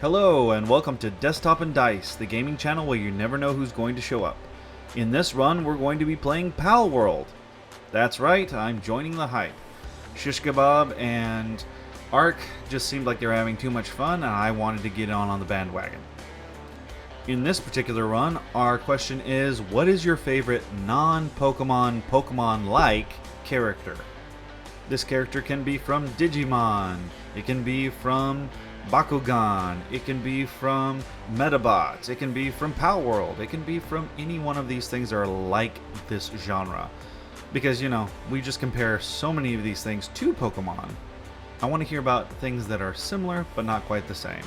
Hello, and welcome to Desktop and Dice, the gaming channel where you never know who's going to show up. In this run, we're going to be playing Palworld. That's right, I'm joining the hype. Shish Kebab and Ark just seemed like they were having too much fun, and I wanted to get on the bandwagon. In this particular run, our question is, what is your favorite non-Pokemon, Pokemon-like character? This character can be from Digimon, it can be from Bakugan, it can be from Metabots, it can be from Palworld, it can be from any one of these things that are like this genre. Because, you know, we just compare so many of these things to Pokemon. I want to hear about things that are similar but not quite the same.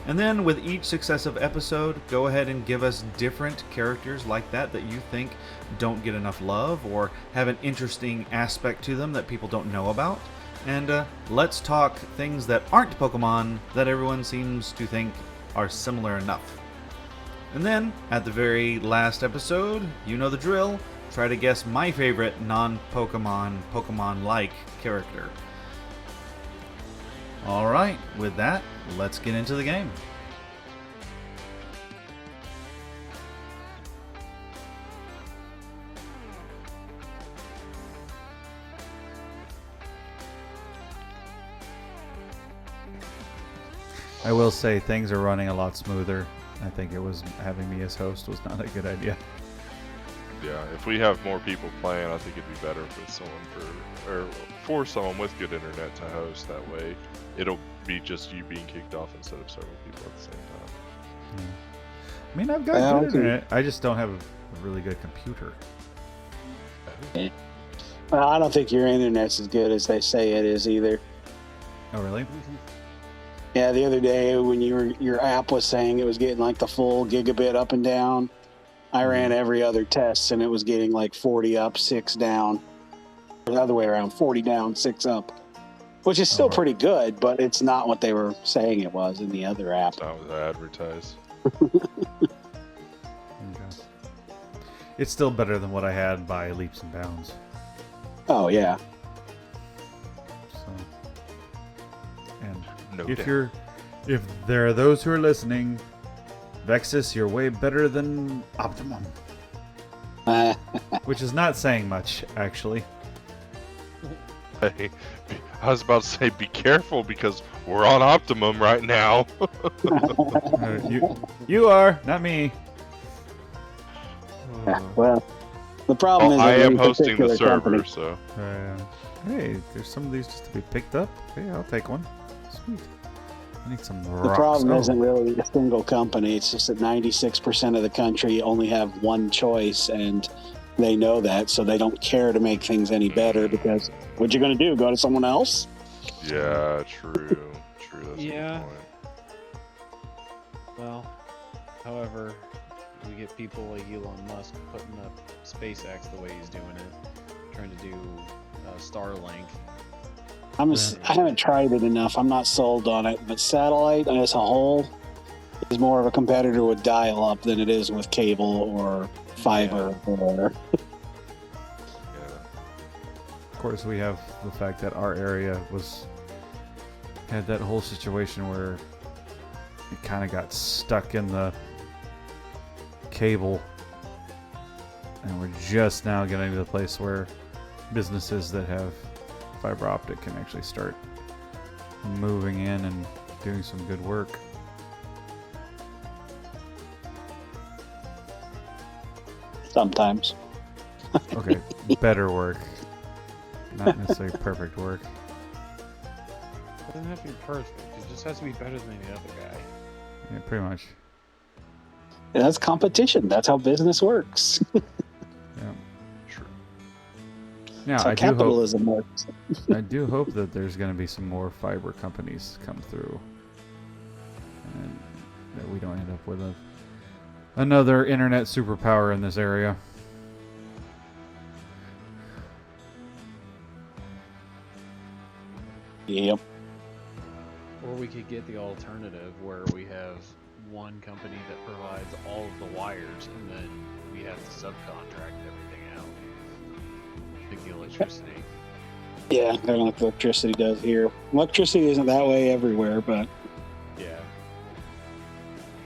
And then with each successive episode, go ahead and give us different characters like that you think don't get enough love or have an interesting aspect to them that people don't know about. And let's talk things that aren't Pokemon that everyone seems to think are similar enough. And then, at the very last episode, you know the drill, try to guess my favorite non-Pokemon, Pokemon-like character. Alright, with that, let's get into the game. I will say things are running a lot smoother. I think it was having me as host was not a good idea. Yeah, if we have more people playing, I think it'd be better with someone for someone with good internet to host. That way, it'll be just you being kicked off instead of several people at the same time. I mean, I've got good internet. I just don't have a really good computer. Well, I don't think your internet's as good as they say it is either. Oh, really? Yeah, the other day when your app was saying it was getting like the full gigabit up and down, I ran every other test and it was getting like 40 up, 6 down. Or the other way around, 40 down, 6 up. Which is still pretty good, but it's not what they were saying it was in the other app. That was advertised. Okay. It's still better than what I had by leaps and bounds. Oh, yeah. So, and No if doubt. if there are those who are listening, Vexus, you're way better than Optimum. Which is not saying much, actually. Hey, I was about to say be careful because we're on Optimum right now. You are, not me. Well, the problem is I that am any hosting the particular server, company- so Hey, there's some of these just to be picked up. Hey, I'll take one. Sweet. I need some rocks. The problem Oh. isn't really a single company. It's just that 96% of the country only have one choice, and they know that, so they don't care to make things any better because what you going to do? Go to someone else? yeah, true. That's Yeah. a good point. Well, however, we get people like Elon Musk putting up SpaceX the way he's doing it, trying to do Starlink. I haven't tried it enough. I'm not sold on it, but satellite as a whole is more of a competitor with dial-up than it is with cable or fiber or. Yeah. Of course, we have the fact that our area had that whole situation where it kind of got stuck in the cable, and we're just now getting to the place where businesses that have fiber optic can actually start moving in and doing some good work. Sometimes. Okay, better work, not necessarily perfect work. It doesn't have to be perfect. It just has to be better than the other guy. Yeah, pretty much. Yeah, that's competition. That's how business works. Yeah. True. Now, That's how capitalism works. I do hope that there's going to be some more fiber companies come through, and that we don't end up with another internet superpower in this area. Yep. Or we could get the alternative where we have one company that provides all of the wires and then we have to subcontract everything out. Like the electricity. Yeah, kind of like electricity does here. Electricity isn't that way everywhere, but Yeah.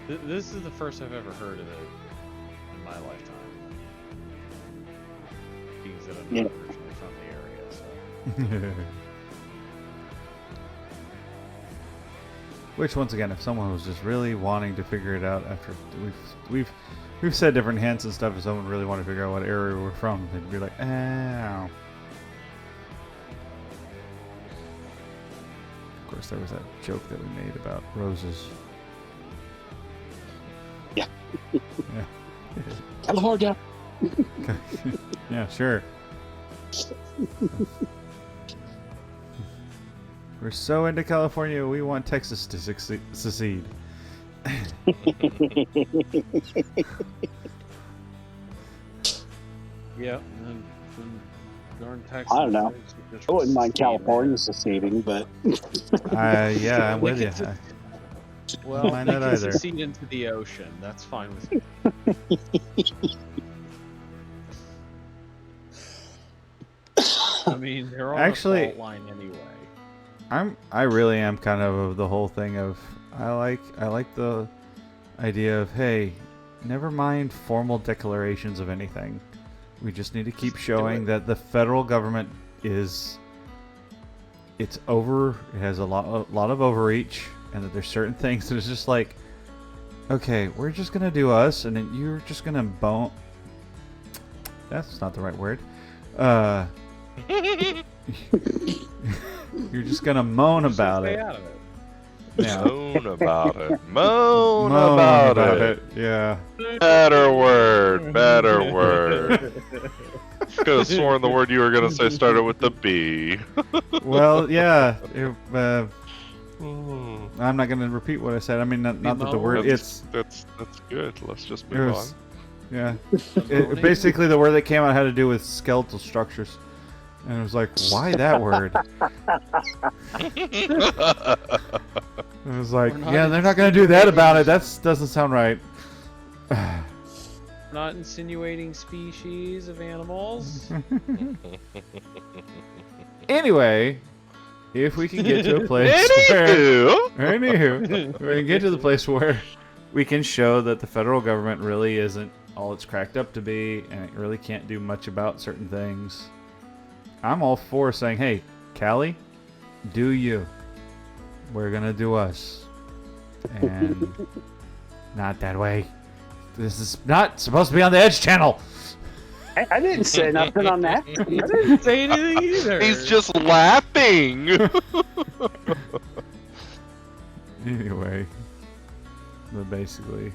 This is the first I've ever heard of it in my lifetime. Being that I'm not originally from the area, so. Which, once again, if someone was just really wanting to figure it out after we've said different hints and stuff, if someone really wanted to figure out what area we're from, they'd be like, "Ow." Of course, there was that joke that we made about roses. Yeah. Yeah. California. Yeah, sure. We're so into California, we want Texas to secede. Yeah, and darn Texas. I don't know. I wouldn't mind California seceding, but Yeah, I'm with you. Well, mind they that can either. secede into the ocean. That's fine with me. I mean, they're on Actually, a fault line anyway. I really am kind of the whole thing of I like the idea of, hey, never mind formal declarations of anything. We just need to keep showing that the federal government it's over. It has a lot of overreach, and that there's certain things that it's just like, okay, we're just gonna do us, and then you're just gonna bone. That's not the right word. You're just gonna moan about Stay it. out of it. Yeah. Moan about it. Moan about it. Yeah. Better word. Better word. Could have sworn the word you were gonna say started with the B. Well, yeah. I'm not gonna repeat what I said. I mean, not that the word. That's good. Let's just It move was. on. Yeah. Basically, the word that came out had to do with skeletal structures, and it was like, why that word? It was like, yeah, they're not gonna do that about it. That doesn't sound right. Not insinuating species of animals. Anyway, if we can get to a place Anywho, we can get to the place where we can show that the federal government really isn't all it's cracked up to be, and it really can't do much about certain things. I'm all for saying, hey, Cali, do you. We're gonna do us. And not that way. This is not supposed to be on the Edge channel. I didn't say nothing on that. I didn't say anything either. He's just laughing. Anyway, but basically,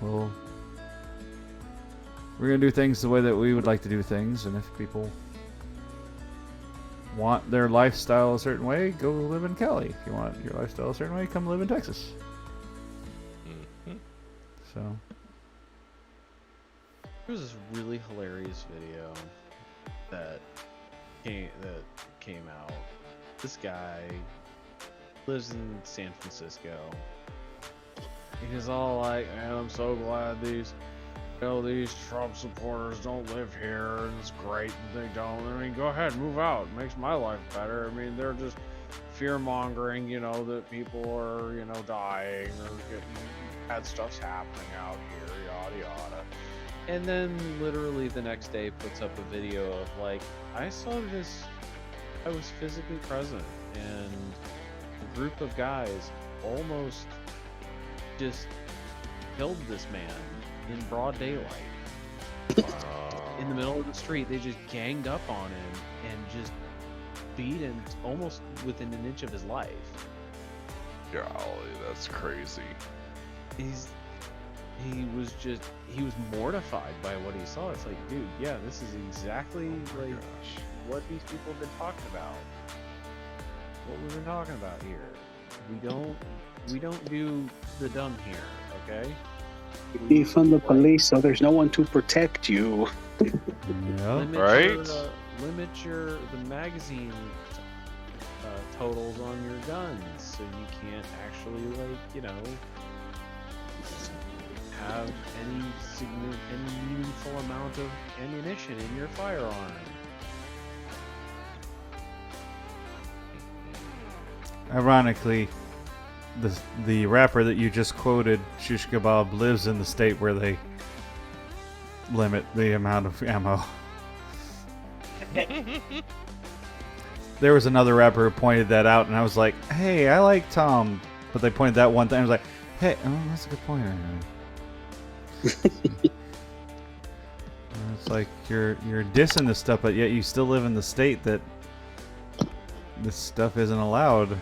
well, we're gonna do things the way that we would like to do things, and if people want their lifestyle a certain way, go live in Cali. If you want your lifestyle a certain way, come live in Texas. So There was this really hilarious video that came out. This guy lives in San Francisco. He's all like, "Man, I'm so glad these Trump supporters don't live here, and it's great that they don't. I mean, go ahead, move out. It makes my life better. I mean, they're just fear mongering, that people are, dying or bad stuff's happening out here, yada yada." And then literally the next day puts up a video of like, I was physically present, and a group of guys almost just killed this man in broad daylight. In the middle of the street, they just ganged up on him and just beat him almost within an inch of his life. Golly, that's crazy. He was mortified by what he saw. It's like, dude, yeah, this is exactly what these people have been talking about. What we've been talking about here. We don't do the dumb here, okay? You defund the police, so there's no one to protect you. yeah. Limit the magazine totals on your guns, so you can't actually have any meaningful amount of ammunition in your firearm. Ironically, the rapper that you just quoted, Shish Kebab, lives in the state where they limit the amount of ammo. There was another rapper who pointed that out, and I was like, "Hey, I like Tom," but they pointed that one thing. I was like, "Hey, that's a good point." It's like you're dissing this stuff, but yet you still live in the state that this stuff isn't allowed.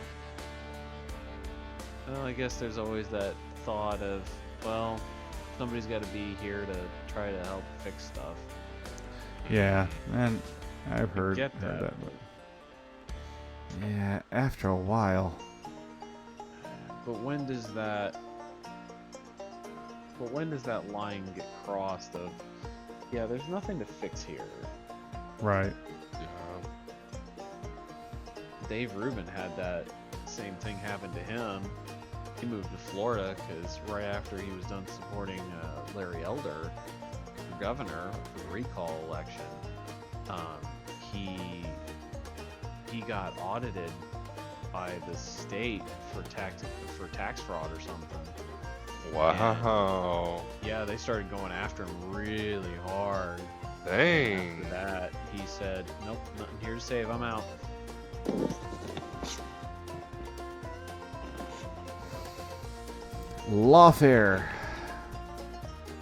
Well, I guess there's always that thought of, well, somebody's got to be here to try to help fix stuff. Yeah, and I've heard Get heard that. but yeah, after a while. But when does that line get crossed of, yeah, there's nothing to fix here? Right. Yeah. Dave Rubin had that same thing happen to him. He moved to Florida because right after he was done supporting Larry Elder for governor for the recall election, he got audited by the state for tax fraud or something. Wow. Yeah, they started going after him really hard. Dang. After that, he said, "Nope, nothing here to save. I'm out." Lawfare.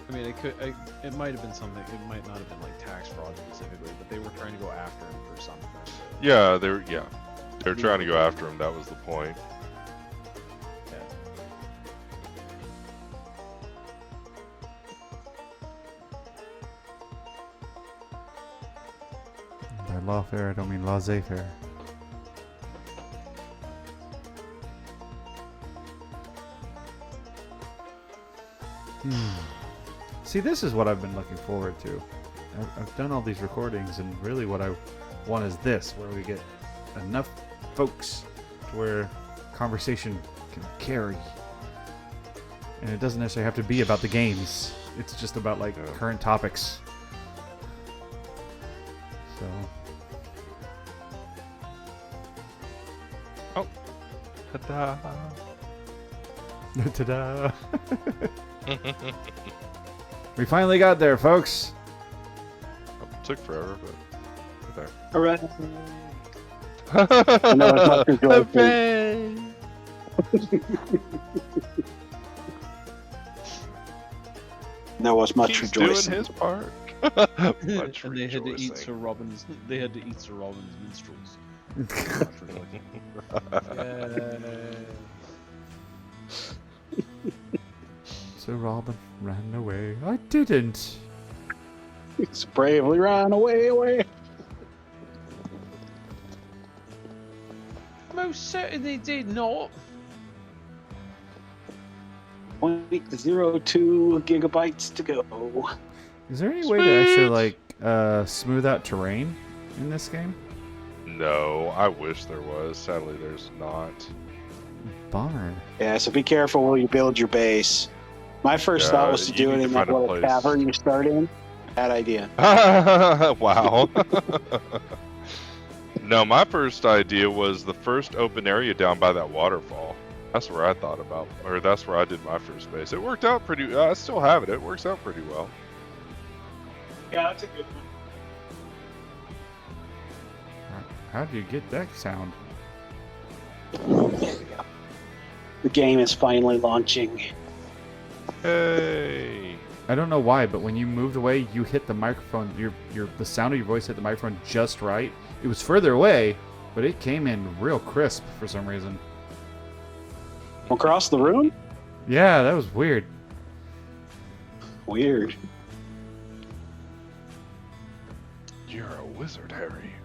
I mean, it might have been something. It might not have been like tax fraud specifically, but they were trying to go after him for something. Yeah, they're trying to go after him. That was the point. Yeah. By lawfare, I don't mean laissez-faire. See, this is what I've been looking forward to. I've done all these recordings, and really what I want is this, where we get enough folks to where conversation can carry. And it doesn't necessarily have to be about the games. It's just about, like, current topics. So... Oh. Ta-da. Ta-da! We finally got there, folks. It took forever, but we're there. All right. I know it's much rejoicing. There was much He's rejoicing. doing his part. Much And they had to eat rejoicing. Sir Robin's. They had to eat Sir Robin's minstrels. So Robin ran away. I didn't. He's bravely ran away. Most certainly did not. 0.02 gigabytes to go. Is there any way to actually like smooth out terrain in this game? No, I wish there was. Sadly, there's not. Bummer. Yeah, so be careful while you build your base. My first Yeah, thought was to you do need it to in that find a little place. cavern you start in. Bad idea. Wow. No, my first idea was the first open area down by that waterfall. That's where I thought about, or that's where I did my first base. It worked out pretty. I still have it. It works out pretty well. Yeah, that's a good one. How do you get that sound? There we go. The game is finally launching. Hey. I don't know why, but when you moved away, you hit the microphone. The sound of your voice hit the microphone just right. It was further away, but it came in real crisp for some reason. Across the room? Yeah, that was weird. Weird. You're a wizard, Harry.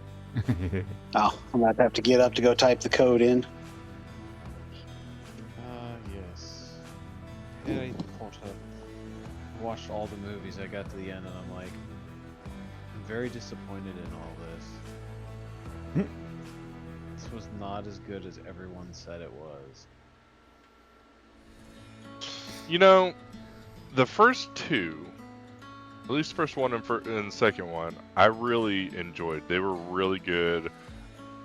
Oh, I'm about to have to get up to go type the code in. Yes. Harry Potter. I watched all the movies. I got to the end and I'm like, I'm very disappointed in all this. This was not as good as everyone said it was. You know, the first two, at least the first one and the second one, I really enjoyed. They were really good,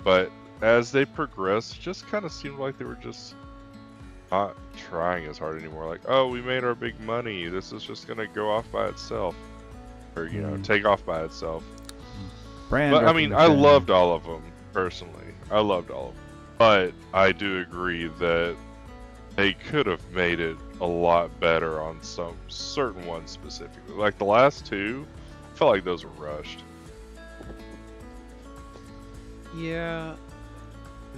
but as they progressed, it just kind of seemed like they were just not trying as hard anymore. Like, oh, we made our big money. This is just gonna go off by itself, or take off by itself. Brand But I mean, I recognition. loved all of them personally. I loved all of them, but I do agree that they could have made it a lot better on some certain ones specifically. Like the last two, I felt like those were rushed. Yeah,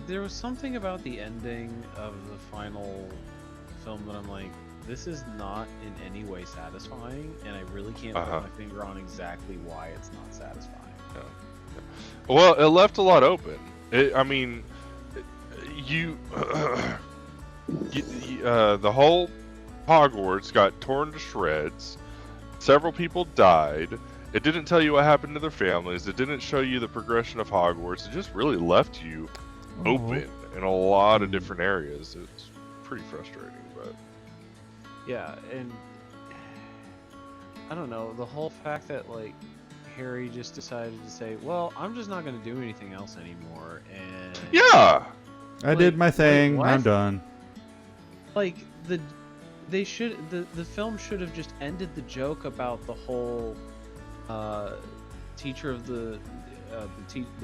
there was something about the ending of the final film that I'm like, this is not in any way satisfying, and I really can't put my finger on exactly why it's not satisfying. Yeah. Well, it left a lot open. I mean, you, the whole Hogwarts got torn to shreds. Several people died. It didn't tell you what happened to their families. It didn't show you the progression of Hogwarts. It just really left you open in a lot of different areas. It's pretty frustrating, but yeah, and I don't know, the whole fact that like Harry just decided to say, well, I'm just not going to do anything else anymore, and yeah, I did my thing. what? I'm done. Like the film should have just ended the joke about the whole teacher of the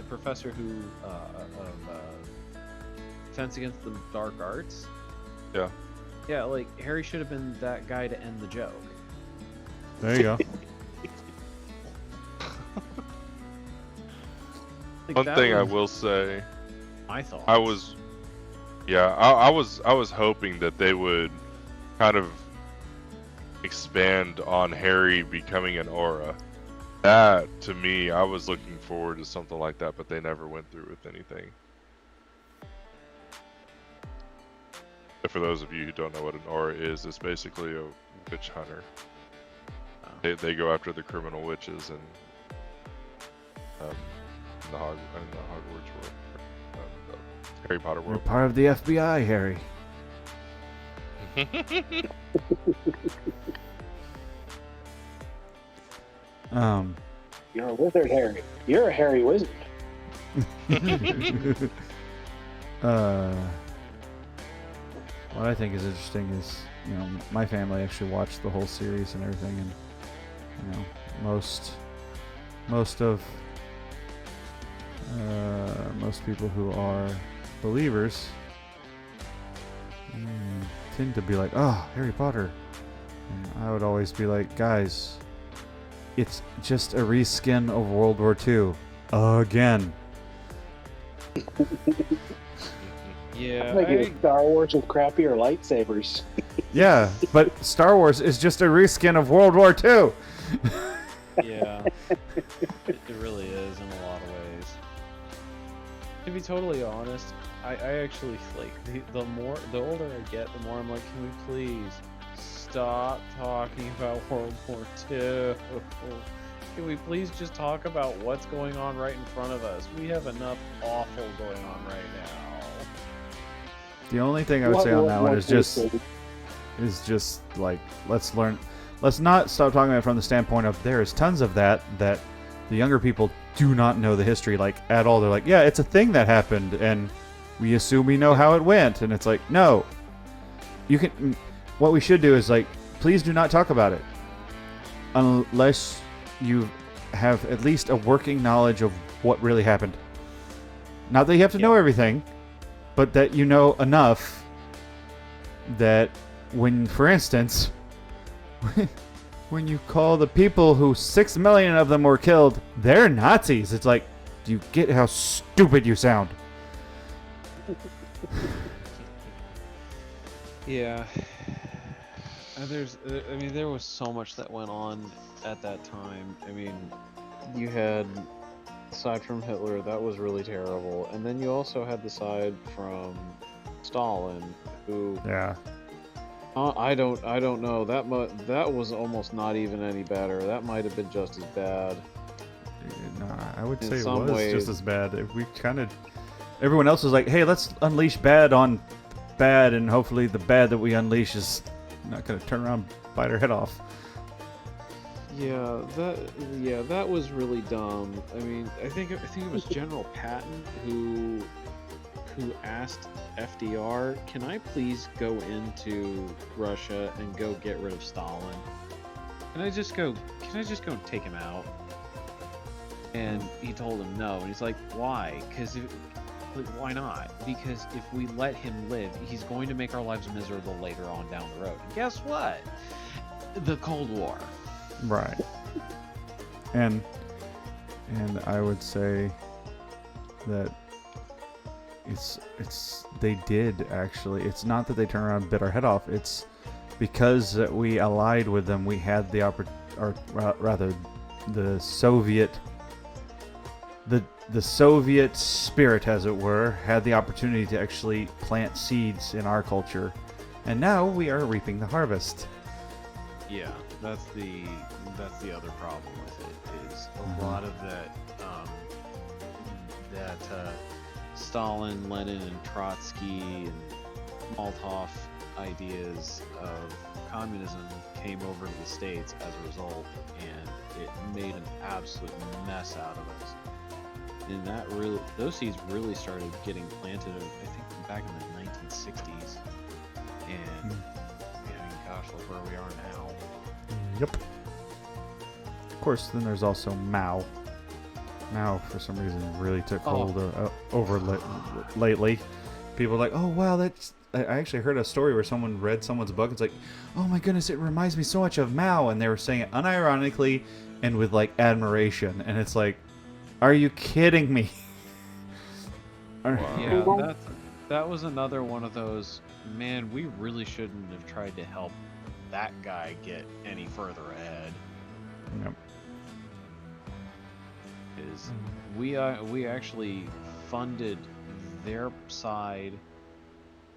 professor who of Defense Against the Dark Arts. Yeah, like Harry should have been that guy to end the joke. There you go. Like, one that thing I was will say, my thoughts. I was hoping that they would kind of expand on Harry becoming an aura. That, to me, I was looking forward to something like that, but they never went through with anything. For those of you who don't know what an aura is, it's basically a witch hunter. They go after the criminal witches in the Hogwarts world, the Harry Potter You're world. part of the FBI, Harry. You're a wizard, Harry. You're a Harry wizard. What I think is interesting is, my family actually watched the whole series and everything, and most people who are believers tend to be like, oh, Harry Potter, and I would always be like, guys, it's just a reskin of World War II again. Yeah, I think it's Star Wars with crappier lightsabers. Yeah, but Star Wars is just a reskin of World War II. yeah, it really is in a lot of ways. To be totally honest, I actually like the older I get, the more I'm like, can we please stop talking about World War II? Can we please just talk about what's going on right in front of us? We have enough awful going on right now. The only thing I would say on that one is just like, let's not stop talking about it from the standpoint of there is tons of that the younger people do not know the history like at all. They're like, yeah, it's a thing that happened and we assume we know how it went, and it's like, no, what we should do is like, please do not talk about it unless you have at least a working knowledge of what really happened. Not that you have to know everything, but that you know enough that when, for instance, when you call the people who 6 million of them were killed, they're Nazis, it's like, do you get how stupid you sound? Yeah. There was so much that went on at that time. I mean, you had, aside from Hitler, that was really terrible, and then you also had the side from Stalin, who, Yeah. I don't know, that was almost not even any better. That might have been just as bad. Nah, I would In say it some was ways. just as bad. If we everyone else was like, hey, let's unleash bad on bad, and hopefully the bad that we unleash is not going to turn around and bite our head off. Yeah, that was really dumb. I mean, I think it was General Patton who who asked FDR, "Can I please go into Russia and go get rid of Stalin? Can I just go and take him out?" And he told him no, and he's like, "Why? Why not? Because if we let him live, he's going to make our lives miserable later on down the road. And guess what? The Cold War." Right. And I would say that they did actually. It's not that they turned around and bit our head off. It's because we allied with them. We had the rather the Soviet the Soviet spirit, as it were, had the opportunity to actually plant seeds in our culture, and now we are reaping the harvest. Yeah, that's the other problem with it is a lot of that Stalin, Lenin, and Trotsky and Molotov ideas of communism came over to the States as a result, and it made an absolute mess out of us. And those seeds really started getting planted, I think, back in the 1960s. And gosh, look where we are now. Yep. Of course, then there's also Mao. Mao, for some reason, really took hold over lately. People are like, "Oh wow, that's." I actually heard a story where someone read someone's book. It's like, "Oh my goodness, it reminds me so much of Mao," and they were saying it unironically and with like admiration. And it's like, are you kidding me? Yeah, that was another one of those. Man, we really shouldn't have tried to help that guy get any further ahead. Yep. Is we actually funded their side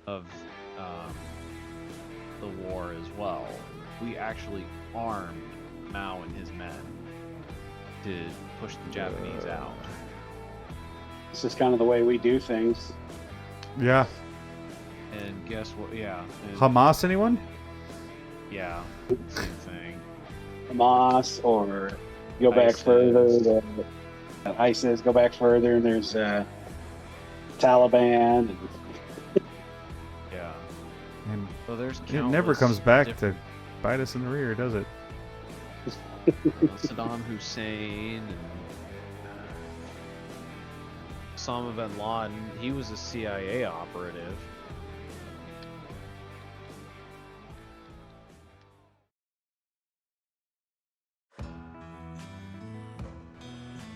of the war as well. We actually armed Mao and his men to push the Japanese out. This is kind of the way we do things. Yeah. And guess what? Yeah. Hamas, anyone? Yeah. Same thing. Hamas, or go back ISIS. further. ISIS, go back further, and there's Taliban. Yeah. And So there's it never comes back to bite us in the rear, does it? Saddam Hussein and Osama bin Laden. He was a CIA operative.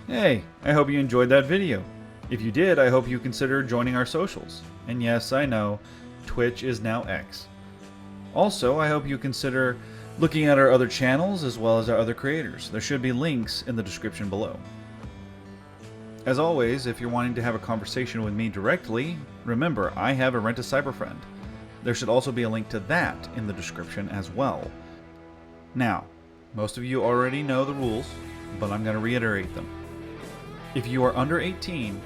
Hey, I hope you enjoyed that video. If you did, I hope you consider joining our socials. And yes, I know, Twitch is now X. Also, I hope you consider looking at our other channels as well as our other creators. There should be links in the description below. As always, if you're wanting to have a conversation with me directly, remember, I have a Rent a Cyber friend. There should also be a link to that in the description as well. Now, most of you already know the rules, but I'm going to reiterate them. If you are under 18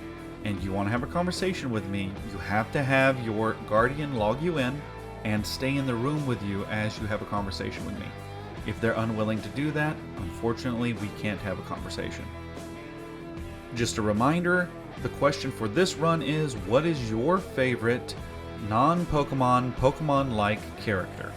and you want to have a conversation with me, you have to have your guardian log you in and stay in the room with you as you have a conversation with me. If they're unwilling to do that, unfortunately, we can't have a conversation. Just a reminder, the question for this run is, what is your favorite non-Pokemon, Pokemon-like character?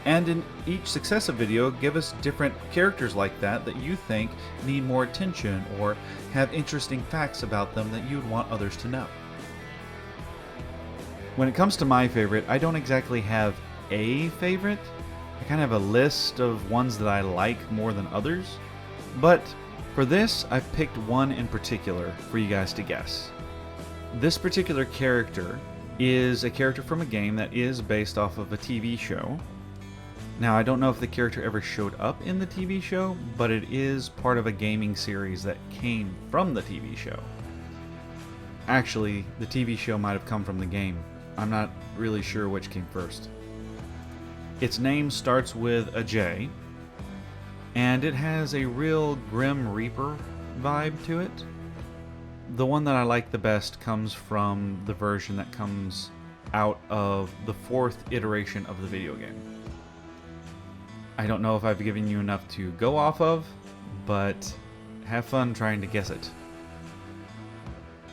And in each successive video, give us different characters like that you think need more attention or have interesting facts about them that you'd want others to know. When it comes to my favorite, I don't exactly have a favorite. I kind of have a list of ones that I like more than others. But for this, I've picked one in particular for you guys to guess. This particular character is a character from a game that is based off of a TV show. Now, I don't know if the character ever showed up in the TV show, but it is part of a gaming series that came from the TV show. Actually, the TV show might have come from the game. I'm not really sure which came first. Its name starts with a J, and it has a real Grim Reaper vibe to it. The one that I like the best comes from the version that comes out of the 4th iteration of the video game. I don't know if I've given you enough to go off of, but have fun trying to guess it.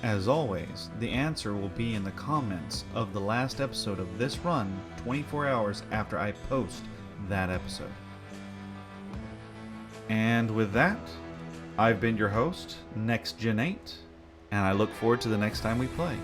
As always, the answer will be in the comments of the last episode of this run 24 hours after I post that episode. And with that, I've been your host, NextGen8, and I look forward to the next time we play.